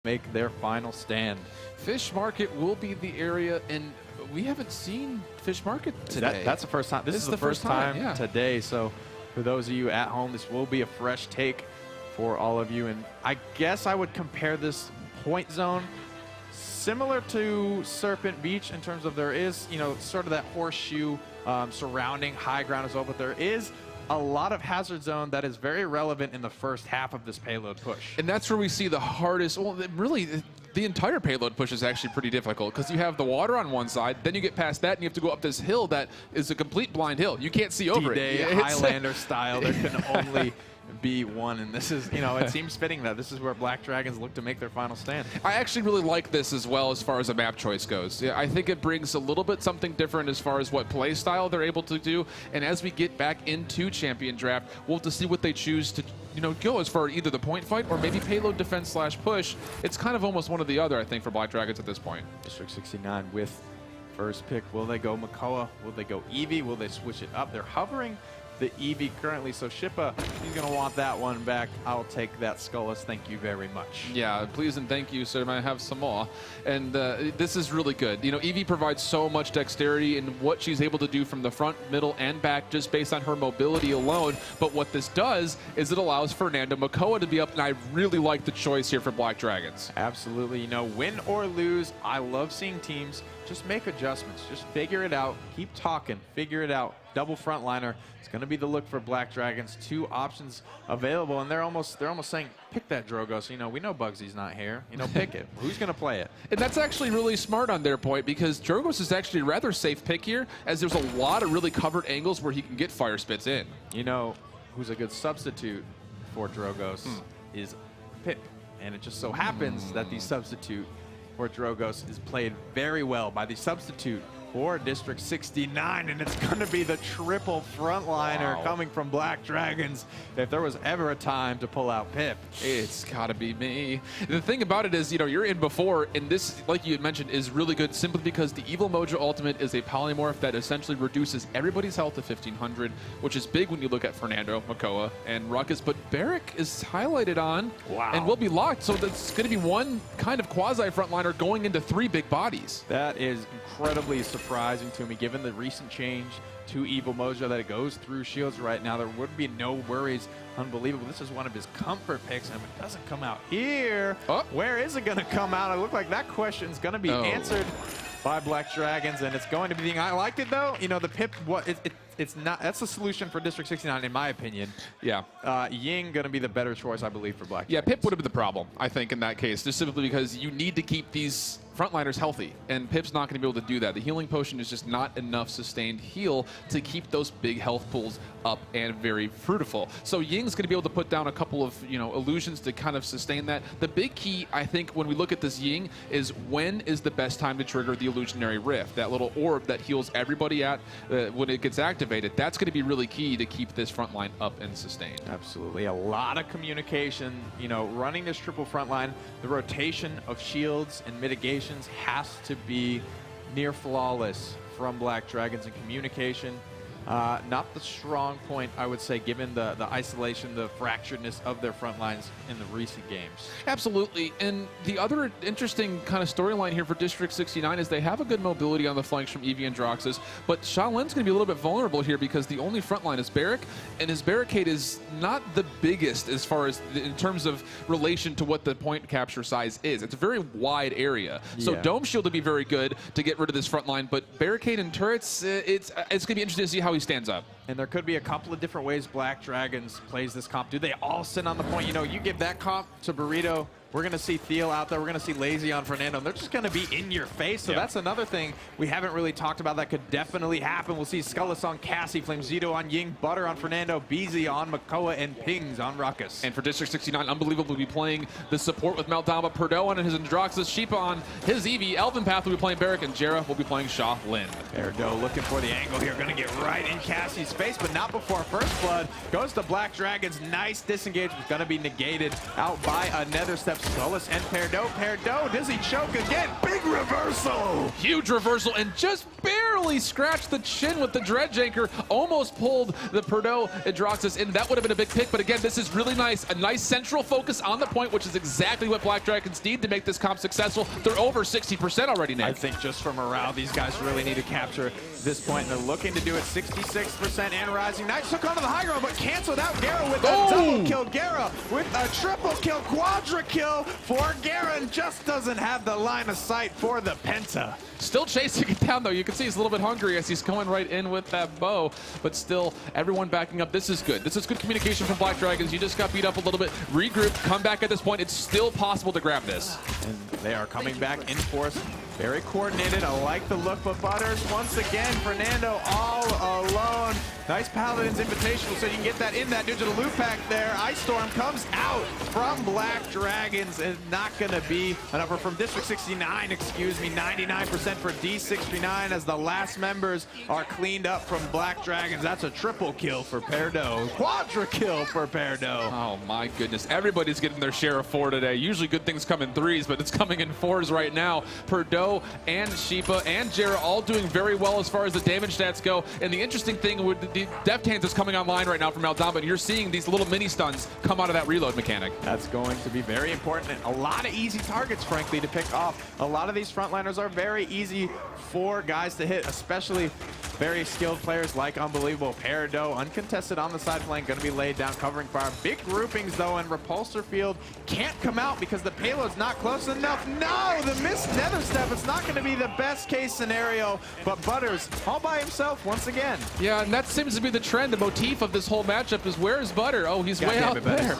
make their final stand. Fish Market will be the area, and we haven't seen Fish Market today. That's the first time. This is the first time yeah. today. So for those of you at home, this will be a fresh take for all of you. And I guess I would compare this point zone similar to Serpent Beach in terms of there is, sort of that horseshoe surrounding high ground as well, but there is a lot of hazard zone that is very relevant in the first half of this payload push. And that's where we see the hardest, well, really, the entire payload push is actually pretty difficult because you have the water on one side, then you get past that and you have to go up this hill that is a complete blind hill. You can't see over D-Day, it. Highlander style, there can only be one, and this is, it seems fitting that this is where Black Dragons look to make their final stand. I actually really like this as well as far as a map choice goes. Yeah, I think it brings a little bit something different as far as what play style they're able to do, and as we get back into Champion Draft, we'll have to see what they choose to go as far as either the point fight or maybe payload defense / push. It's kind of almost one or the other, I think, for Black Dragons at this point. District 69 with first pick. Will they go Makoa? Will they go Eevee? Will they switch it up? They're hovering the Eevee currently, so Shippa, he's going to want that one back. I'll take that, Skullis. Thank you very much. Yeah, please and thank you, sir. I have some more. And this is really good. Eevee provides so much dexterity in what she's able to do from the front, middle, and back just based on her mobility alone. But what this does is it allows Fernando Makoa to be up, and I really like the choice here for Black Dragons. Absolutely. Win or lose, I love seeing teams just make adjustments. Just figure it out. Keep talking. Figure it out. Double frontliner. It's going to be the look for Black Dragons. Two options available, and they're almost saying, pick that Drogo. So, we know Bugsy's not here. Pick it. Who's going to play it? And that's actually really smart on their point because Drogos is actually a rather safe pick here, as there's a lot of really covered angles where he can get fire spits in. Who's a good substitute for Drogos is Pip. And it just so happens that the substitute for Drogos is played very well by the substitute for District 69, and it's going to be the triple frontliner coming from Black Dragons. If there was ever a time to pull out Pip, it's got to be me. The thing about it is, you're in before, and this, like you had mentioned, is really good simply because the Evil Mojo Ultimate is a polymorph that essentially reduces everybody's health to 1,500, which is big when you look at Fernando, Makoa, and Ruckus, but Barrick is highlighted on and will be locked, so that's going to be one kind of quasi-frontliner going into 3 big bodies. That is incredibly surprising to me, given the recent change to Evil Mojo that it goes through shields right now. There would be no worries. Unbelievable. This is one of his comfort picks, and if it doesn't come out here, where is it going to come out? It looked like that question is going to be answered by Black Dragons, and it's going to be the I liked it though. The Pip, it's not. That's the solution for District 69, in my opinion. Yeah. Ying going to be the better choice, I believe, for Black Dragons. Yeah, Pip would have been the problem, I think, in that case, just simply because you need to keep these frontliners healthy, and Pip's not going to be able to do that. The healing potion is just not enough sustained heal to keep those big health pools up and very fruitful. So Ying's going to be able to put down a couple of illusions to kind of sustain that. The big key, I think, when we look at this Ying is when is the best time to trigger the illusionary rift, that little orb that heals everybody at when it gets activated. That's going to be really key to keep this front line up and sustained. Absolutely. A lot of communication, running this triple front line, the rotation of shields and mitigations has to be near flawless from Black Dragons, and communication not the strong point, I would say, given the isolation, the fracturedness of their front lines in the recent games. Absolutely. And the other interesting kind of storyline here for District 69 is they have a good mobility on the flanks from Eevee and Droxus, but Shaolin's going to be a little bit vulnerable here because the only front line is Barrick, and his barricade is not the biggest as far as in terms of relation to what the point capture size is. It's a very wide area. So Dome Shield would be very good to get rid of this front line, but barricade and turrets, it's going to be interesting to see how he stands up. And there could be a couple of different ways Black Dragons plays this comp. Do they all sit on the point? You give that comp to Burrito, we're going to see Thiel out there. We're going to see Lazy on Fernando. And they're just going to be in your face. So that's another thing we haven't really talked about that could definitely happen. We'll see Skullis on Cassie, Flamezito on Ying, Butter on Fernando, Beezy on Makoa, and Pings on Ruckus. And for District 69, Unbelievable will be playing the support with Maldama, Perdot on his Androxus, Sheepa on his Eevee, Elven Path will be playing Barrick, and Jera will be playing Sha Lin. Perdot looking for the angle here. Going to get right in Cassie's face, but not before First Blood. Goes to Black Dragons. Nice disengage. Going to be negated out by a Nether Step. Solus and Perdo. Perdo, does he choke again? Big reversal! Huge reversal and just barely scratched the chin with the dredge anchor. Almost pulled the Perdo Adroxus in. That would have been a big pick, but again, this is really nice. A nice central focus on the point, which is exactly what Black Dragons need to make this comp successful. They're over 60% already, Nick. I think just for morale, these guys really need to capture this point, and they're looking to do it 66% and rising. Knights took onto the high ground, but canceled out Gera with a double kill. Gera with a triple kill, quadra kill for Gera, and just doesn't have the line of sight for the Penta. Still chasing it down, though. You can see he's a little bit hungry as he's going right in with that bow, but still, everyone backing up. This is good. This is good communication from Black Dragons. You just got beat up a little bit. Regroup, come back at this point. It's still possible to grab this. And they are coming back in force. Very coordinated. I like the look, but Butters, once again, Fernando all alone. Nice Paladin's Invitational, so you can get that in that digital loot pack there. Ice Storm comes out from Black Dragons, and not going to be enough. From District 69, excuse me, 99% for D69 as the last members are cleaned up from Black Dragons. That's a triple kill for Perdo. Quadra kill for Perdo. Oh my goodness. Everybody's getting their share of 4 today. Usually good things come in 3s, but it's coming in 4s right now. Perdo and Sheepa and Jera all doing very well as far as the damage stats go. And the interesting thing with the Deft Hands is coming online right now from Aldama, and you're seeing these little mini stuns come out of that reload mechanic. That's going to be very important. And a lot of easy targets, frankly, to pick off. A lot of these frontliners are very easy for guys to hit, especially very skilled players like Unbelievable Perdo. Uncontested on the side flank, going to be laid down, covering fire. Big groupings, though, and Repulsor Field can't come out because the payload's not close enough. No, the missed Nether Step. It's not going to be the best case scenario, but Butters all by himself once again. Yeah, and that seems to be the trend. The motif of this whole matchup is, where is Butter? Oh, he's way out there.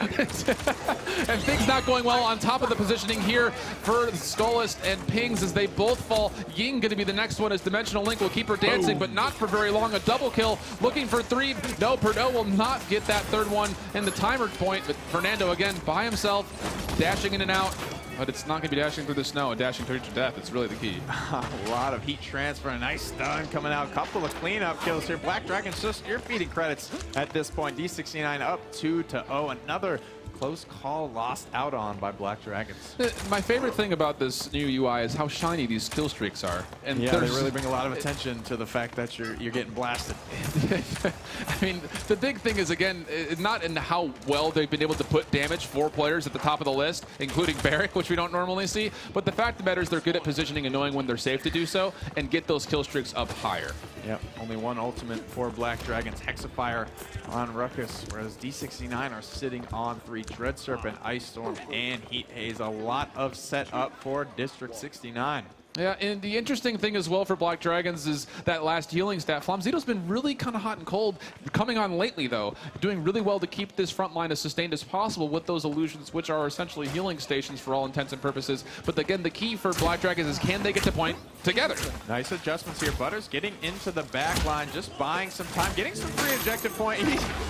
And things not going well on top of the positioning here for Skullist and Pings as they both fall. Ying going to be the next one as Dimensional Link will keep her dancing, but not for very long. A double kill, looking for 3. No, Perdo will not get that third one in the timer point, but Fernando again by himself, dashing in and out. But it's not going to be dashing through the snow and dashing through to death. It's really the key. A lot of heat transfer, a nice stun coming out. Couple of cleanup kills here. Black Dragons just spear-feeding credits at this point. D69 up 2-0. Another close call lost out on by Black Dragons. My favorite thing about this new UI is how shiny these kill streaks are. And yeah, they really bring a lot of attention to the fact that you're getting blasted. I mean, the big thing is, again, not in how well they've been able to put damage for players at the top of the list, including Barrick, which we don't normally see, but the fact of the matter is they're good at positioning and knowing when they're safe to do so and get those kill streaks up higher. Yep, only one ultimate for Black Dragons. Hexafire on Ruckus, whereas D69 are sitting on 3. Dread Serpent, Ice Storm, and Heat Haze. A lot of setup for District 69. Yeah, and the interesting thing as well for Black Dragons is that last healing stat. Flamzito's been really kind of hot and cold coming on lately, though, doing really well to keep this front line as sustained as possible with those illusions, which are essentially healing stations for all intents and purposes. But again, the key for Black Dragons is, can they get to point together? Nice adjustments here. Butters getting into the back line, just buying some time, getting some free objective point.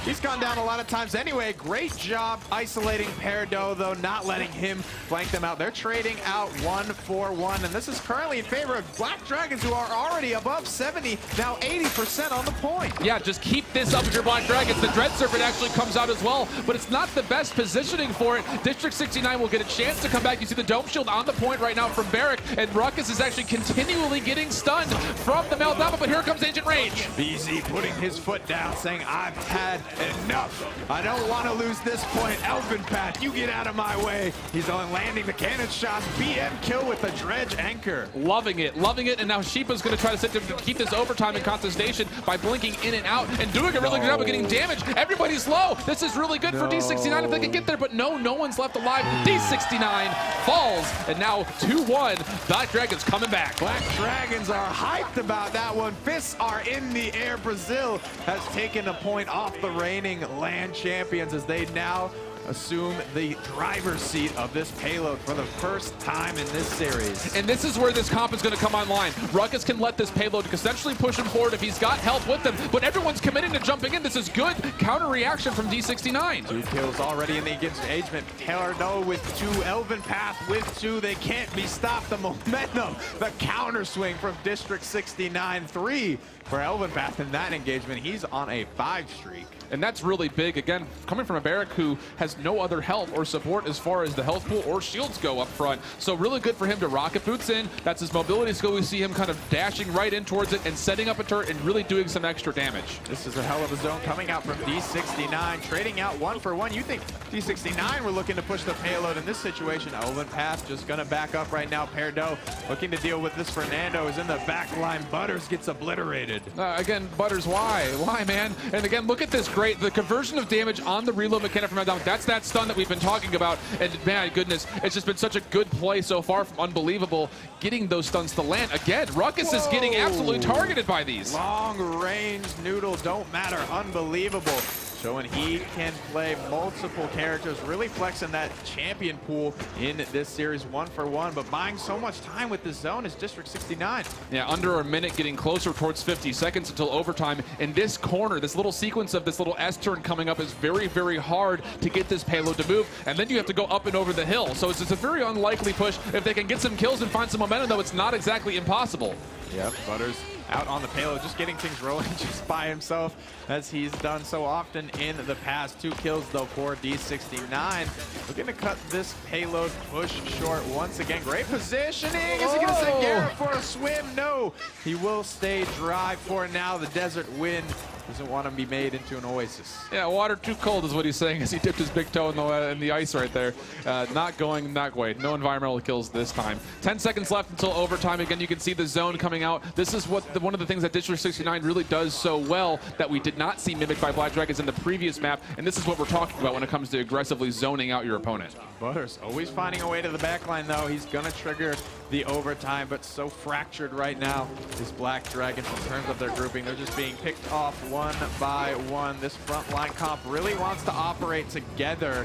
He's gone down a lot of times anyway. Great job isolating Perdo, though, not letting him flank them out. They're trading out 1-4-1, and this is currently in favor of Black Dragons, who are already above 70, now 80% on the point. Yeah, just keep this up if you're Black Dragons. The Dread Serpent actually comes out as well, but it's not the best positioning for it. District 69 will get a chance to come back. You see the Dome Shield on the point right now from Barrick, and Ruckus is actually continually getting stunned from the Meldama, but here comes Ancient Rage. BZ putting his foot down, saying, I've had enough. I don't want to lose this point. Elfin Path, you get out of my way. He's on landing the cannon shots. BM kill with the Dredge Anchor. Loving it, and now Sheepa's going to try to sit there to keep this overtime in contestation by blinking in and out and doing a really good job of getting damage. Everybody's low. This is really good for D69 if they can get there, but no one's left alive. D69 falls, and now 2-1. Black Dragons coming back. Black Dragons are hyped about that one. Fists are in the air. Brazil has taken a point off the reigning land champions as they now assume the driver's seat of this payload for the first time in this series. And this is where this comp is going to come online. Ruckus can let this payload essentially push him forward if he's got help with him, but everyone's committing to jumping in. This is good counter reaction from D69. 2 kills already in the engagement. Perdo with 2, Elven Path with 2. They can't be stopped. The momentum, the counter swing from District 69. 3 for Elven Path in that engagement. He's on a 5 streak. And that's really big. Again, coming from a Barrick who has has no other help or support as far as the health pool or shields go up front. So really good for him to rocket boots in. That's his mobility skill. We see him kind of dashing right in towards it and setting up a turret and really doing some extra damage. This is a hell of a zone coming out from D69, trading out 1 for 1. You think D69 were looking to push the payload in this situation. Olin Pass just gonna back up right now. Perdo looking to deal with this. Fernando is in the back line. Butters gets obliterated. Again, Butters, why? Why, man? And again, look at this the conversion of damage on the reload mechanic from Adam. That's that stun that we've been talking about. And man, goodness, it's just been such a good play so far from Unbelievable, getting those stuns to land. Again, Ruckus is getting absolutely targeted by these. Long range Noodle, don't matter. Unbelievable. Showing he can play multiple characters, really flexing that champion pool in this series 1 for 1, but buying so much time with this zone is District 69. Yeah, under a minute, getting closer towards 50 seconds until overtime. In this corner, this little sequence of this little S-turn coming up is very, very hard to get this payload to move, and then you have to go up and over the hill. So it's a very unlikely push. If they can get some kills and find some momentum, though, it's not exactly impossible. Yep, Butters out on the payload, just getting things rolling just by himself, as he's done so often in the past. 2 kills, though, for D69. Looking to cut this payload push short once again. Great positioning. Is he going to send Garrett for a swim? No. He will stay dry for now. The desert wind doesn't want to be made into an oasis. Yeah, water too cold is what he's saying as he dipped his big toe in the ice right there. Not going that way. No environmental kills this time. 10 seconds left until overtime. Again, you can see the zone coming out. This is what one of the things that District 69 really does so well that we did not see mimicked by Black Dragons in the previous map, and this is what we're talking about when it comes to aggressively zoning out your opponent. Butters always finding a way to the back line, though. He's going to trigger the overtime, but so fractured right now is Black Dragons in terms of their grouping. They're just being picked off one by one. This front line comp really wants to operate together,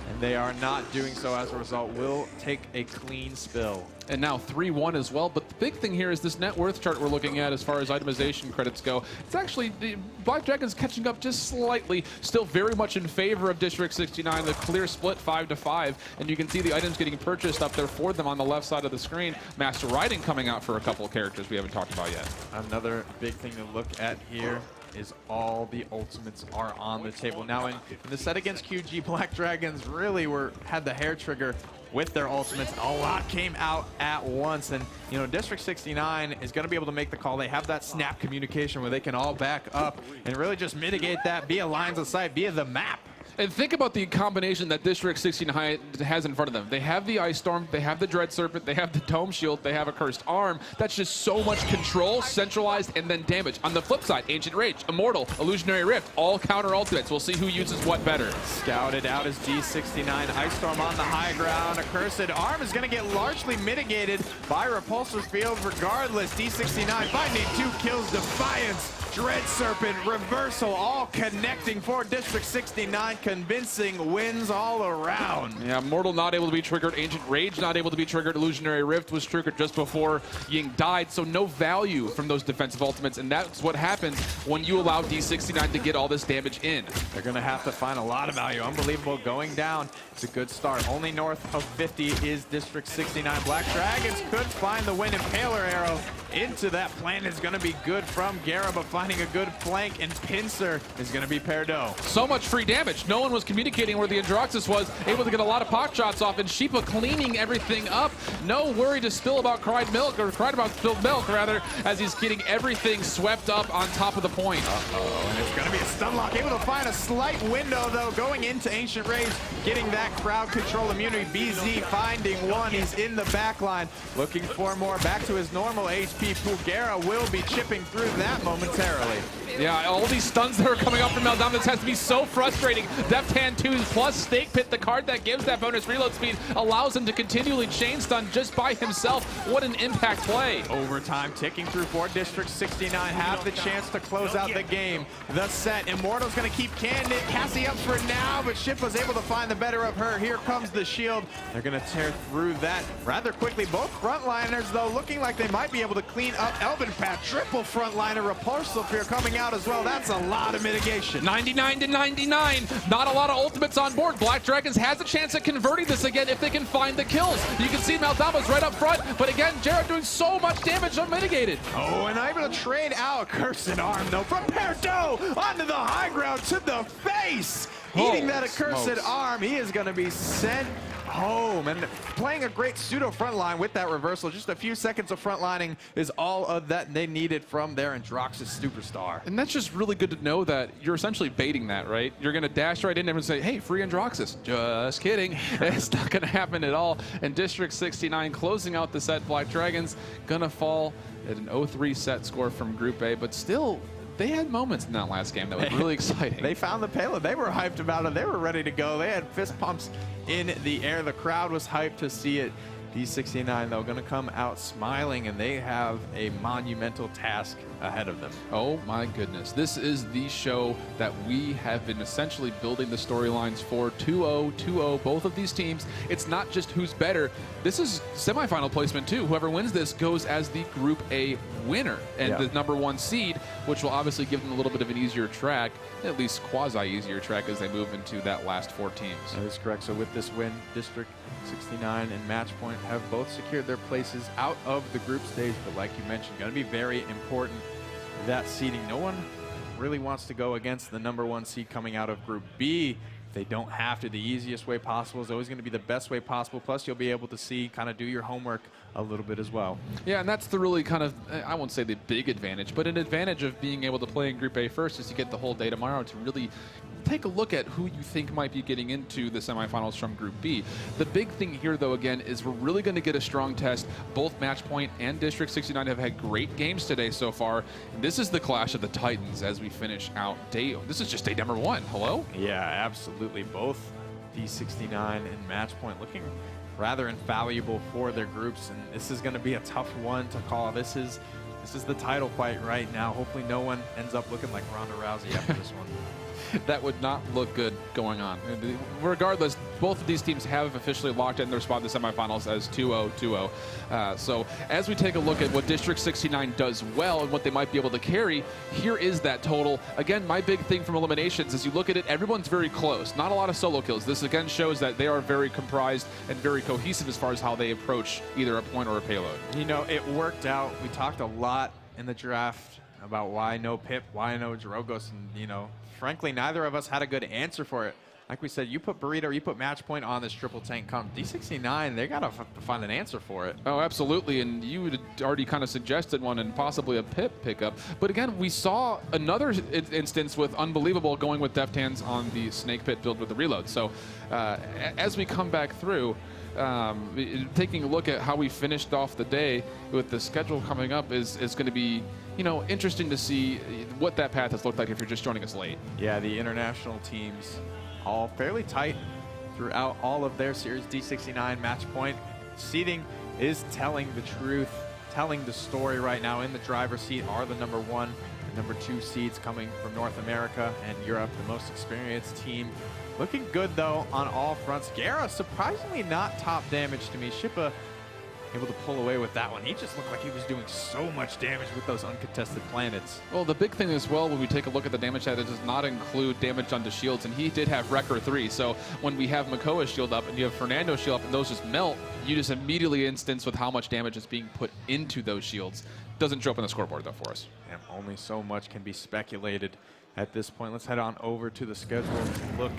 and they are not doing so. As a result, will take a clean spill. And now 3-1 as well. But the big thing here is this net worth chart we're looking at as far as itemization credits go. It's actually, the Black Dragons catching up just slightly, still very much in favor of District 69. The clear split 5-5. And you can see the items getting purchased up there for them on the left side of the screen. Master Riding coming out for a couple of characters we haven't talked about yet. Another big thing to look at here is all the ultimates are on the table. Now in the set against QG, Black Dragons really had the hair trigger with their ultimates. A lot came out at once, and you know, District 69 is going to be able to make the call. They have that snap communication where they can all back up and really just mitigate that via lines of sight, via the map. And think about the combination that District 69 has in front of them. They have the Ice Storm, they have the Dread Serpent, they have the Dome Shield, they have a Cursed Arm. That's just so much control, centralized, and then damage. On the flip side, Ancient Rage, Immortal, Illusionary Rift, all counter ultimates. We'll see who uses what better. Scouted out as D69. Ice Storm on the high ground. A Cursed Arm is going to get largely mitigated by Repulsor Field regardless. D69 finding 2 kills. Defiance, Dread Serpent, Reversal, all connecting for District 69. Convincing wins all around. Yeah, Mortal not able to be triggered. Ancient Rage not able to be triggered. Illusionary Rift was triggered just before Ying died, so no value from those defensive ultimates, and that's what happens when you allow D69 to get all this damage in. They're going to have to find a lot of value. Unbelievable going down. It's a good start. Only north of 50 is District 69. Black Dragons could find the win. Impaler Arrow into that plan is going to be good from Gara, but finding a good flank and pincer is going to be Perdo. So much free damage. No one was communicating where the Androxus was, able to get a lot of pot shots off, and Sheepa cleaning everything up. No worry to spill about cried about spilled milk, rather, as he's getting everything swept up on top of the point. Uh-oh, and it's going to be a stun lock. Able to find a slight window, though, going into Ancient Rage, getting that crowd control immunity. BZ finding one. He's in the back line, looking for more. Back to his normal HP. Pugera will be chipping through that momentarily. Yeah, all these stuns that are coming up from Meltdown, this has to be so frustrating. Deft Hand 2 plus Stake Pit, the card that gives that bonus reload speed, allows him to continually chain stun just by himself. What an impact play. Overtime ticking through for District 69. Have the chance to close out the game. The set. Immortal's going to keep Candid. Cassie up for now, but Ship was able to find the better of her. Here comes the shield. They're going to tear through that rather quickly. Both frontliners, though, looking like they might be able to clean up Elven Path. Triple frontliner. Repulsive here coming out as well. That's a lot of mitigation. 99-99. Not a lot of ultimates on board. Black Dragons has a chance at converting this again if they can find the kills. You can see Maldama's right up front, but again, Jared doing so much damage unmitigated. Oh, and able to trade out. Cursed Arm, though, from Perdo onto the high ground to the face. eating that accursed smokes. arm. He is going to be sent home. And playing a great pseudo front line with that reversal. Just a few seconds of front lining is all of that they needed from their Androxus superstar. And that's just really good to know that you're essentially baiting that, right? You're going to dash right in there and say, hey, free Androxus. Just kidding. It's not going to happen at all. And District 69 closing out the set. Black Dragons going to fall at an 0-3 set score from Group A, but still, they had moments in that last game that were really exciting. They found the payload. They were hyped about it. They were ready to go. They had fist pumps in the air. The crowd was hyped to see it. D69, though, going to come out smiling, and they have a monumental task ahead of them. Oh my goodness. This is the show that we have been essentially building the storylines for. 2-0, 2-0, both of these teams. It's not just who's better. This is semifinal placement too. Whoever wins this goes as the Group A winner and the #1 seed, which will obviously give them a little bit of an easier track, at least quasi-easier track as they move into that last 4 teams. That is correct. So with this win, District 69 and Matchpoint have both secured their places out of the group stage, but like you mentioned, going to be very important, that seeding. No one really wants to go against the #1 seed coming out of Group B. They don't have to. The easiest way possible is always going to be the best way possible. Plus, you'll be able to see, kind of do your homework a little bit as well. Yeah, and that's the really kind of, I won't say the big advantage, but an advantage of being able to play in Group A first is you get the whole day tomorrow to really take a look at who you think might be getting into the semifinals from Group B. The big thing here, though, again, is we're really going to get a strong test. Both Matchpoint and District 69 have had great games today so far. And this is the clash of the Titans as we finish out day. This is just day #1. Hello? Yeah, absolutely. Both D69 and Matchpoint looking rather infallible for their groups, and this is going to be a tough one to call. This is the title fight right now. Hopefully no one ends up looking like Ronda Rousey after this one. That would not look good going on. Regardless, both of these teams have officially locked in their spot in the semifinals as 2-0, 2-0. So as we take a look at what District 69 does well and what they might be able to carry, here is that total. Again, my big thing from eliminations is you look at it, everyone's very close. Not a lot of solo kills. This again shows that they are very comprised and very cohesive as far as how they approach either a point or a payload. You know, it worked out. We talked a lot in the draft about why no Pip, why no Drogos, and you know, frankly, neither of us had a good answer for it. Like we said, you put Burrito, you put Matchpoint on this triple tank comp. D69, they got to find an answer for it. Oh, absolutely. And you had already kind of suggested one and possibly a Pip pickup. But again, we saw another instance with Unbelievable going with Deft Hands on the Snake Pit build with the reload. So as we come back through, taking a look at how we finished off the day with the schedule coming up is going to be, you know, interesting to see what that path has looked like if you're just joining us late. Yeah, the international teams all fairly tight throughout all of their series. D69 Matchpoint seeding is telling the truth, telling the story right now. In the driver's seat are the #1 and #2 seeds coming from North America and Europe, the most experienced team. Looking good, though, on all fronts. Guerra, surprisingly not top damage to me. Shippa able to pull away with that one. He just looked like he was doing so much damage with those uncontested planets. Well, the big thing as well, when we take a look at the damage that it does not include damage onto shields, and he did have Wrecker 3. So when we have Makoa's shield up and you have Fernando's shield up and those just melt, you just immediately instance with how much damage is being put into those shields. Doesn't show up on the scoreboard, though, for us. And only so much can be speculated at this point. Let's head on over to the schedule and look